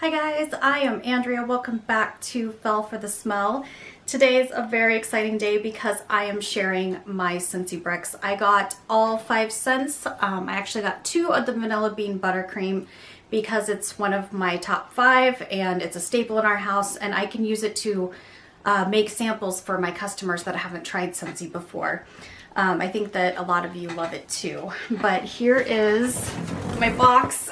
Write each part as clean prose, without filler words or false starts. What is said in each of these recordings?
Hi guys, I am Andrea. Welcome back to Fell for the Smell. Today is a very exciting day because I am sharing my Scentsy bricks. I got all 5 scents. I actually got 2 of the vanilla bean buttercream because it's one of my top 5 and it's a staple in our house, and I can use it to make samples for my customers that haven't tried Scentsy before. I think that a lot of you love it too. But here is my box.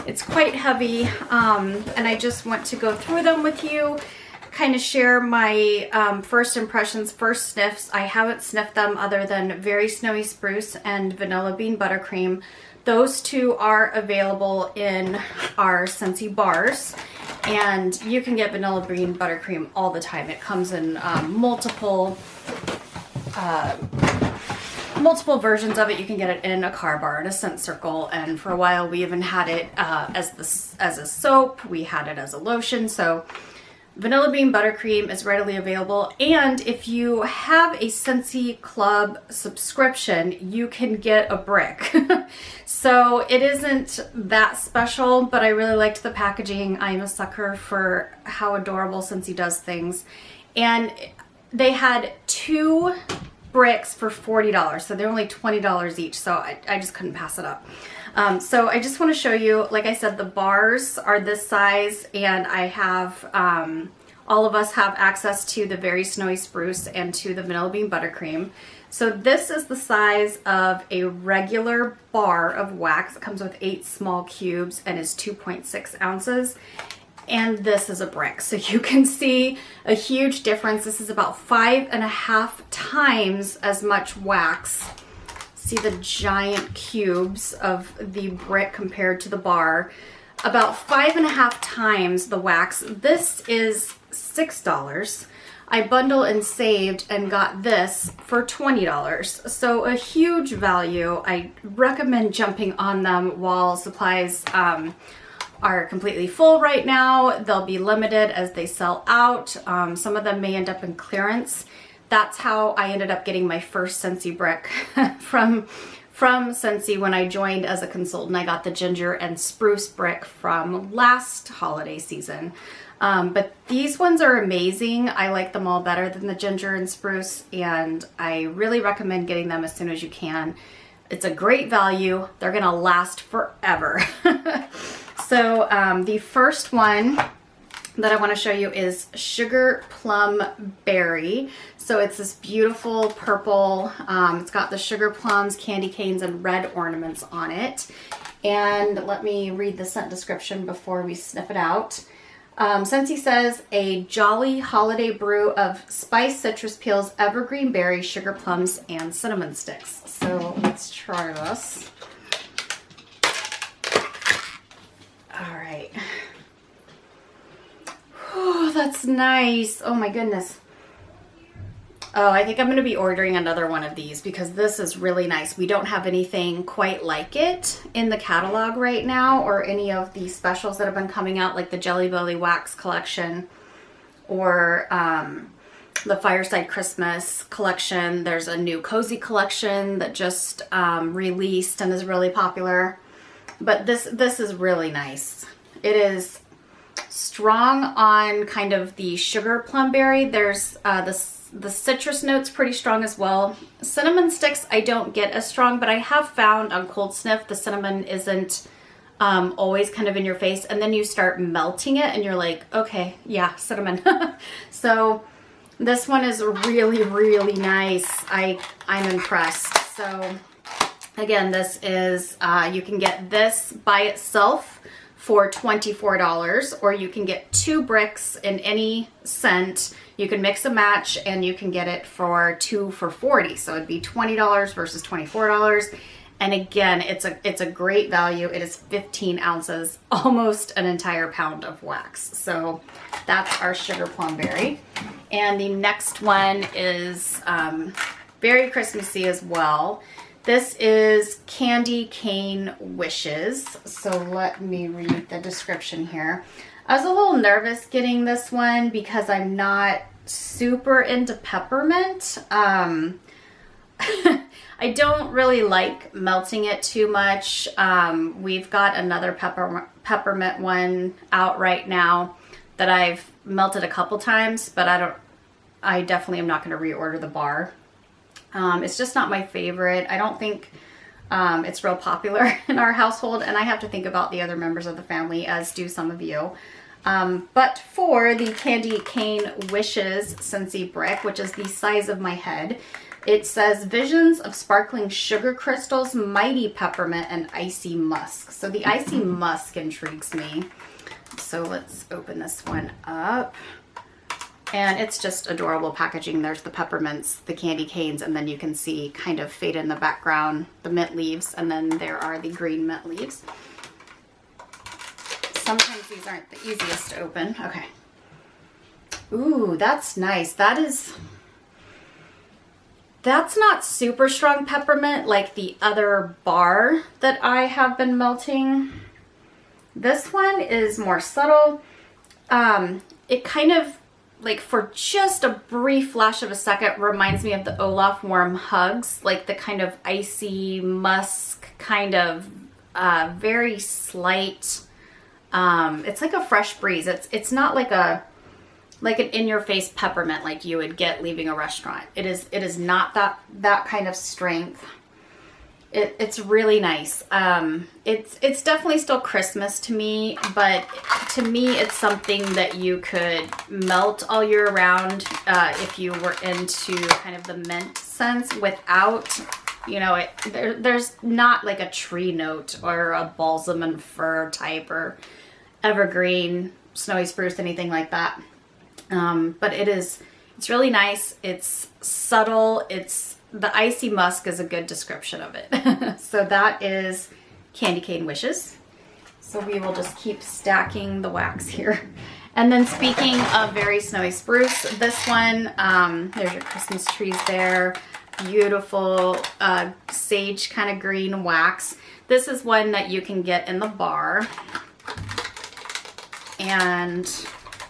It's quite heavy, and I just want to go through them with you, kind of share my first impressions, first sniffs. I haven't sniffed them other than Very Snowy Spruce and Vanilla Bean Buttercream. Those 2 are available in our Scentsy bars, and you can get Vanilla Bean Buttercream all the time. It comes in multiple versions of it. You can get it in a car bar, in a scent circle, and for a while we even had it as a soap. We had it as a lotion. So Vanilla Bean Buttercream is readily available, and if you have a Scentsy Club subscription, you can get a brick. So it isn't that special, but I really liked the packaging. I'm a sucker for how adorable Scentsy does things, and they had 2 bricks for $40, so they're only $20 each, so I just couldn't pass it up. So I just want to show you, like I said, the bars are this size, and I have all of us have access to the Very Snowy Spruce and to the Vanilla Bean Buttercream. So this is the size of a regular bar of wax. It comes with 8 small cubes and is 2.6 ounces. And this is a brick, so you can see a huge difference. This is about 5.5 times as much wax. See the giant cubes of the brick compared to the bar. About 5.5 times the wax. This is $6. I bundled and saved and got this for $20. So a huge value. I recommend jumping on them while supplies are completely full right now. They'll be limited as they sell out. Some of them may end up in clearance. That's how I ended up getting my first Scentsy brick from Scentsy when I joined as a consultant. I got the ginger and spruce brick from last holiday season. But these ones are amazing. I like them all better than the ginger and spruce, and I really recommend getting them as soon as you can. It's a great value. They're gonna last forever. So the first one that I want to show you is Sugar Plum Berry. So it's this beautiful purple. It's got the sugar plums, candy canes, and red ornaments on it. And let me read the scent description before we sniff it out. Scentsy says, a jolly holiday brew of spiced citrus peels, evergreen berries, sugar plums, and cinnamon sticks. So let's try this. All right. Oh, that's nice. Oh my goodness. Oh, I think I'm going to be ordering another one of these because this is really nice. We don't have anything quite like it in the catalog right now, or any of the specials that have been coming out, like the Jelly Belly Wax collection or the Fireside Christmas collection. There's a new Cozy collection that just released and is really popular. But this is really nice. It is strong on kind of the sugar plum berry. There's the citrus notes pretty strong as well. Cinnamon sticks I don't get as strong, but I have found on cold sniff the cinnamon isn't always kind of in your face, and then you start melting it and you're like, okay, yeah, cinnamon. So this one is really, really nice. I'm impressed. So again, this is, you can get this by itself for $24, or you can get 2 bricks in any scent. You can mix and match, and you can get it for 2 for $40. So it'd be $20 versus $24. And again, it's a great value. It is 15 ounces, almost an entire pound of wax. So that's our Sugar Plum Berry. And the next one is very Christmassy as well. This is Candy Cane Wishes. So let me read the description here. I was a little nervous getting this one because I'm not super into peppermint. I I don't really like melting it too much. We've got another peppermint one out right now that I've melted a couple times, but I definitely am not going to reorder the bar. It's just not my favorite. I don't think it's real popular in our household, and I have to think about the other members of the family, as do some of you. But for the Candy Cane Wishes Scentsy brick, which is the size of my head, it says Visions of Sparkling Sugar Crystals, Mighty Peppermint, and Icy Musk. So the Icy Musk intrigues me. So let's open this one up. And it's just adorable packaging. There's the peppermints, the candy canes, and then you can see kind of fade in the background the mint leaves, and then there are the green mint leaves. Sometimes these aren't the easiest to open. Okay. Ooh, that's nice. That's not super strong peppermint like the other bar that I have been melting. This one is more subtle. It kind of, like, for just a brief flash of a second, reminds me of the Olaf Warm Hugs, like the kind of icy musk, kind of very slight. It's like a fresh breeze. It's not like an in-your-face peppermint like you would get leaving a restaurant. It is not that kind of strength. It's really nice. It's definitely still Christmas to me, but to me it's something that you could melt all year round if you were into kind of the mint scents without, you know, there's not like a tree note or a balsam and fir type or evergreen, snowy spruce, anything like that. But it's really nice. It's subtle. The Icy Musk is a good description of it. So that is Candy Cane Wishes. So we will just keep stacking the wax here. And then speaking of very snowy spruce, this one, there's your Christmas trees there. Beautiful sage kind of green wax. This is one that you can get in the bar. And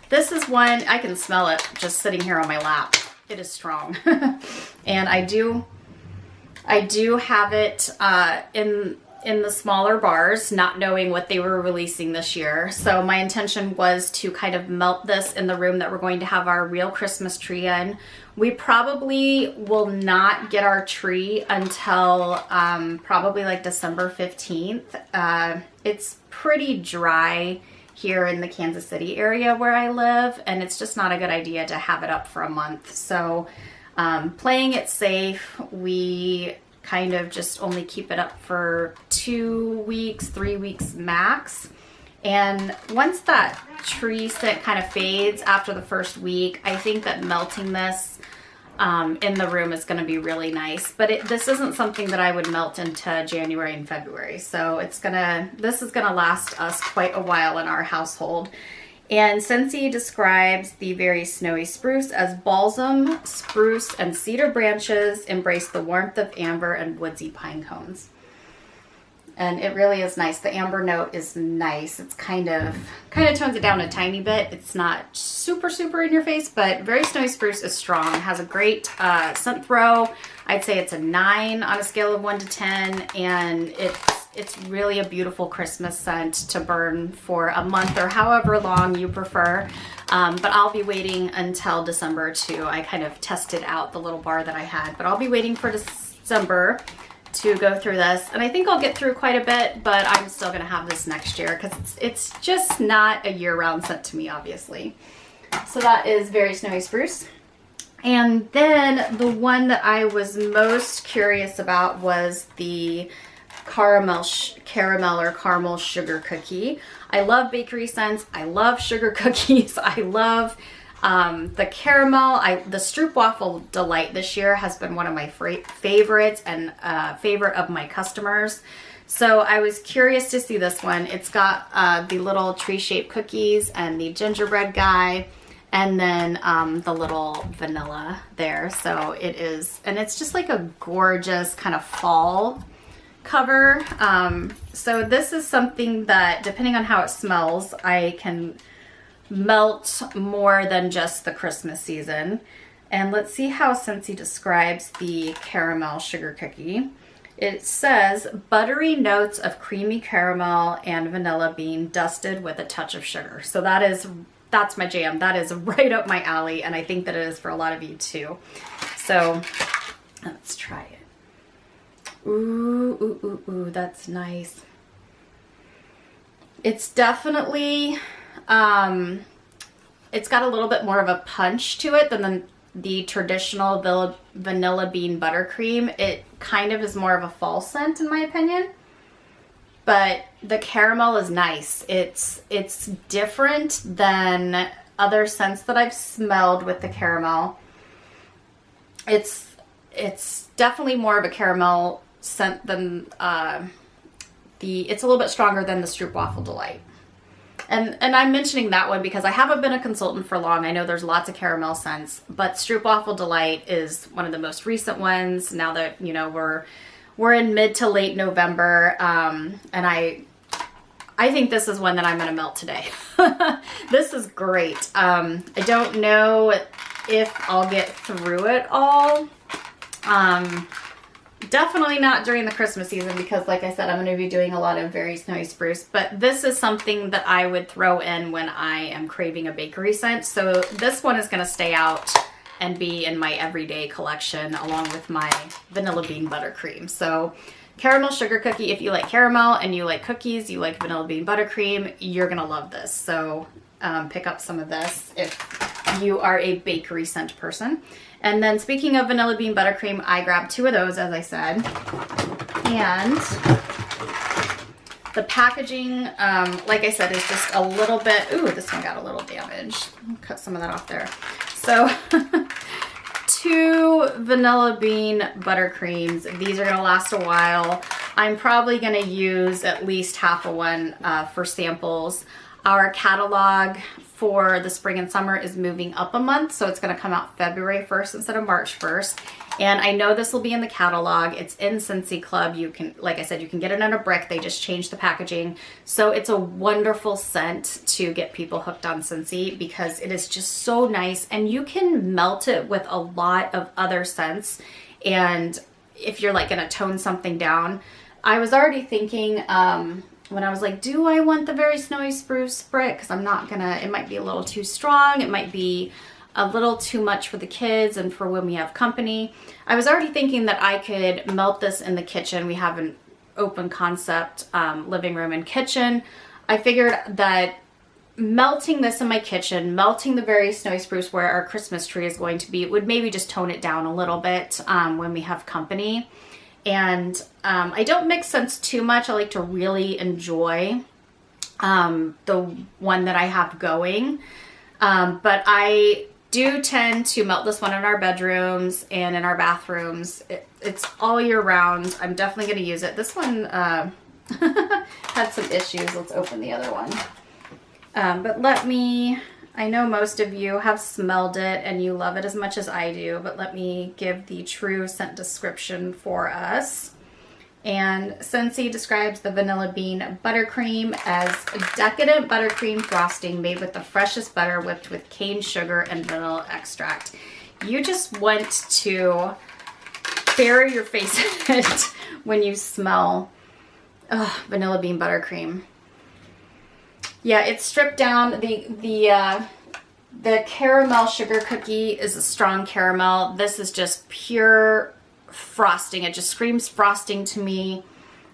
this is one, I can smell it just sitting here on my lap. It is strong. And I do have it in the smaller bars, not knowing what they were releasing this year. So my intention was to kind of melt this in the room that we're going to have our real Christmas tree in. We probably will not get our tree until probably like December 15th. It's pretty dry here in the Kansas City area where I live, and it's just not a good idea to have it up for a month. So playing it safe, we kind of just only keep it up for 2 weeks, 3 weeks max. And once that tree scent kind of fades after the first week, I think that melting this in the room is going to be really nice. But this isn't something that I would melt into January and February. So this is gonna last us quite a while in our household. And Scentsy describes the very snowy spruce as balsam, spruce, and cedar branches embrace the warmth of amber and woodsy pine cones. And it really is nice. The amber note is nice. It's kind of tones it down a tiny bit. It's not super in your face, but very snowy spruce is strong. It has a great scent throw. I'd say it's a 9 on a scale of 1 to 10, and it's really a beautiful Christmas scent to burn for a month or however long you prefer. But I'll be waiting until December I kind of tested out the little bar that I had, but I'll be waiting for December to go through this, and I think I'll get through quite a bit, but I'm still gonna have this next year because it's just not a year-round scent to me, obviously. So that is very snowy spruce. And then the one that I was most curious about was the caramel or caramel sugar cookie. I love bakery scents. I love sugar cookies. I love the caramel. The Stroopwafel Delight this year has been one of my favorites and favorite of my customers. So I was curious to see this one. It's got the little tree-shaped cookies and the gingerbread guy, and then the little vanilla there. So it is, and it's just like a gorgeous kind of fall cover. So this is something that, depending on how it smells, I can melt more than just the Christmas season. And let's see how Scentsy describes the caramel sugar cookie. It says, buttery notes of creamy caramel and vanilla bean dusted with a touch of sugar. So that's my jam. That is right up my alley, and I think that it is for a lot of you too. So let's try it. Ooh, that's nice. It's definitely, it's got a little bit more of a punch to it than the traditional vanilla bean buttercream. It kind of is more of a fall scent in my opinion, but the caramel is nice. It's different than other scents that I've smelled with the caramel. It's definitely more of a caramel scent than it's a little bit stronger than the Stroopwafel Delight. And I'm mentioning that one because I haven't been a consultant for long. I know there's lots of caramel scents, but Stroopwafel Delight is one of the most recent ones now that, you know, we're in mid to late November. And I think this is one that I'm going to melt today. This is great. I don't know if I'll get through it all. Definitely not during the Christmas season because, like I said, I'm going to be doing a lot of Very Snowy Spruce, but this is something that I would throw in when I am craving a bakery scent. So this one is going to stay out and be in my everyday collection along with my vanilla bean buttercream. So caramel sugar cookie, if you like caramel and you like cookies, you like vanilla bean buttercream, you're going to love this. So pick up some of this if you are a bakery scent person. And then speaking of vanilla bean buttercream, I grabbed 2 of those, as I said. And the packaging, like I said, is just a little bit, ooh, this one got a little damaged. I'll cut some of that off there. So 2 vanilla bean buttercreams. These are gonna last a while. I'm probably gonna use at least half of one for samples. Our catalog for the spring and summer is moving up a month, so it's going to come out February 1st instead of March 1st. And I know this will be in the catalog. It's in Scentsy Club. You can, like I said, you can get it in a brick. They just changed the packaging. So it's a wonderful scent to get people hooked on Scentsy because it is just so nice, and you can melt it with a lot of other scents. And if you're like going to tone something down, I was already thinking, when I was like, do I want the Very Snowy Spruce sprit? Because I'm not gonna, it might be a little too strong. It might be a little too much for the kids and for when we have company. I was already thinking that I could melt this in the kitchen. We have an open concept living room and kitchen. I figured that melting this in my kitchen, melting the Very Snowy Spruce where our Christmas tree is going to be, would maybe just tone it down a little bit when we have company. And I don't mix scents too much. I like to really enjoy the one that I have going. But I do tend to melt this one in our bedrooms and in our bathrooms. It's all year round. I'm definitely going to use it. This one had some issues. Let's open the other one. But I know most of you have smelled it and you love it as much as I do, but let me give the true scent description for us. And Scentsy describes the vanilla bean buttercream as a decadent buttercream frosting made with the freshest butter whipped with cane sugar and vanilla extract. You just want to bury your face in it when you smell vanilla bean buttercream. Yeah, it's stripped down. The caramel sugar cookie is a strong caramel. This is just pure frosting. It just screams frosting to me.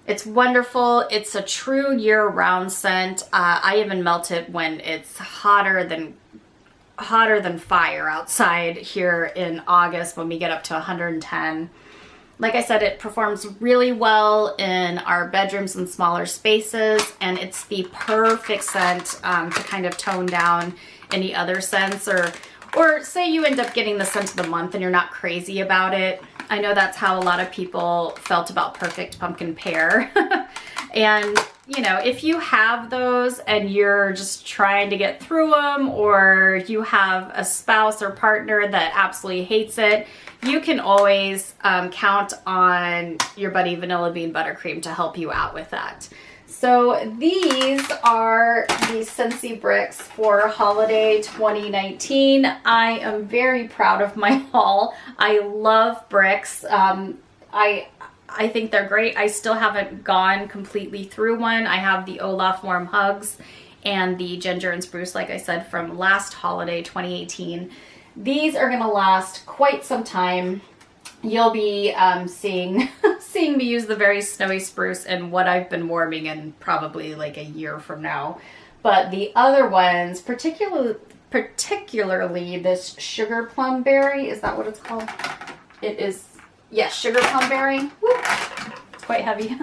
It's wonderful. It's a true year-round scent. I even melt it when it's hotter than fire outside here in August when we get up to 110. Like I said, it performs really well in our bedrooms and smaller spaces, and it's the perfect scent to kind of tone down any other scents, or say you end up getting the scent of the month and you're not crazy about it. I know that's how a lot of people felt about Perfect Pumpkin Pear. And, you know, if you have those and you're just trying to get through them, or you have a spouse or partner that absolutely hates it, you can always count on your buddy Vanilla Bean Buttercream to help you out with that. So these are the Scentsy bricks for holiday 2019. I am very proud of my haul. I love bricks. I think they're great. I still haven't gone completely through one. I have the Olaf Warm Hugs and the Ginger and Spruce, like I said, from last holiday 2018. These are going to last quite some time. You'll be seeing me use the very snowy spruce in what I've been warming in probably like a year from now. But the other ones, particularly this sugar plum berry, is that what it's called? It is, yes, sugar plum berry. Woo. It's quite heavy.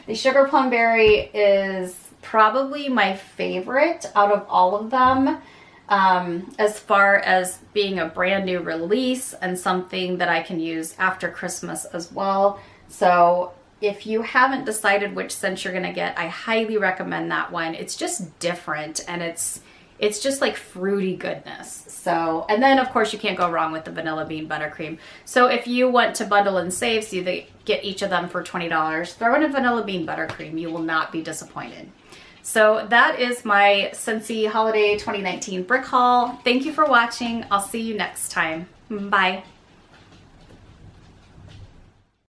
The sugar plum berry is probably my favorite out of all of them. As far as being a brand new release and something that I can use after Christmas as well. So if you haven't decided which scent you're gonna get, I highly recommend that one. It's just different and it's just like fruity goodness. So, and then of course you can't go wrong with the vanilla bean buttercream. So if you want to bundle and save, so you get each of them for $20, throw in a vanilla bean buttercream. You will not be disappointed. So that is my Scentsy Holiday 2019 brick haul. Thank you for watching. I'll see you next time. Bye.